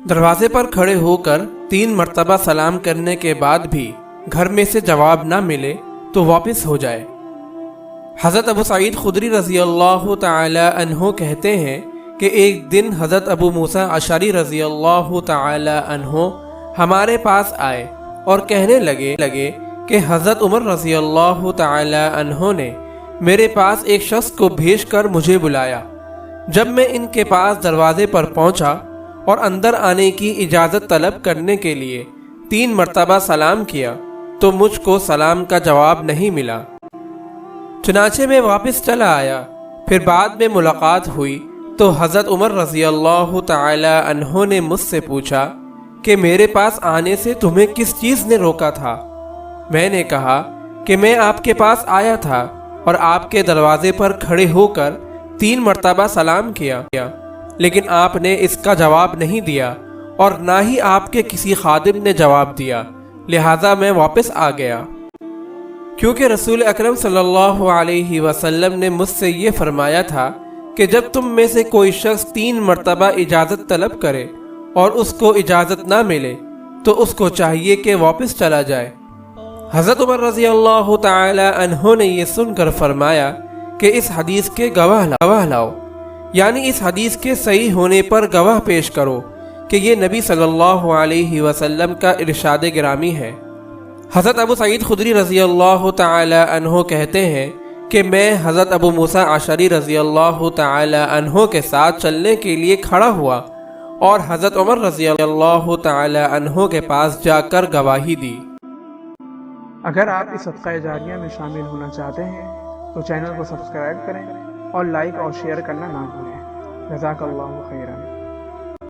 दरवाजे पर खड़े होकर 3 मरतबा सलाम करने के बाद भी घर में से जवाब ना मिले तो वापस हो जाए। हज़रत अबू सईद खुदरी रज़ी अल्लाह तआला अन्हो कहते हैं कि एक दिन हज़रत अबू मूसा अशअरी रज़ी अल्लाह तआला अन्हो हमारे पास आए और कहने लगे कि हज़रत उमर रज़ी अल्लाह तआला अन्हो ने मेरे पास एक शख्स को भेजकर मुझे बुलाया। जब मैं इनके पास दरवाजे पर पहुंचा और अंदर आने की इजाज़त तलब करने के लिए 3 मरतबा सलाम किया तो मुझको सलाम का जवाब नहीं मिला। चुनाचे मैं वापस चला आया। फिर बाद में मुलाकात हुई तो हज़रत उमर रज़ी अल्लाह तआला अन्हो ने मुझसे पूछा कि मेरे पास आने से तुम्हें किस चीज़ ने रोका था। मैंने कहा कि मैं आपके पास आया था और आपके दरवाजे पर खड़े होकर 3 मरतबा सलाम किया, लेकिन आपने इसका जवाब नहीं दिया और ना ही आपके किसी खादिम ने जवाब दिया, लिहाजा मैं वापस आ गया। क्योंकि रसूल अकरम सल्लल्लाहु अलैहि वसल्लम ने मुझसे ये फरमाया था कि जब तुम में से कोई शख्स 3 मरतबा इजाज़त तलब करे और उसको इजाज़त ना मिले तो उसको चाहिए कि वापस चला जाए। हज़रत उमर रज़ी अल्लाह तआला अन्हो ने ये सुनकर फरमाया कि इस हदीस के गवाह लाओ, यानी इस हदीस के सही होने पर गवाह पेश करो कि ये नबी सल्लल्लाहु अलैहि वसल्लम का इरशाद गिरामी है। हज़रत अबू सईद खुदरी रज़ी अल्लाह तआला अन्हो कहते हैं कि मैं हज़रत अबू मूसा अशअरी रज़ी अल्लाह तआला अन्हो के साथ चलने के लिए खड़ा हुआ और हज़रत उमर रज़ी अल्लाह तआला अन्हो के पास जाकर गवाही दी। अगर आप इस सदका जारिया में शामिल होना चाहते हैं तो चैनल को सब्सक्राइब करें और लाइक और शेयर करना ना भूलें। जज़ाकल्लाहु खैरन।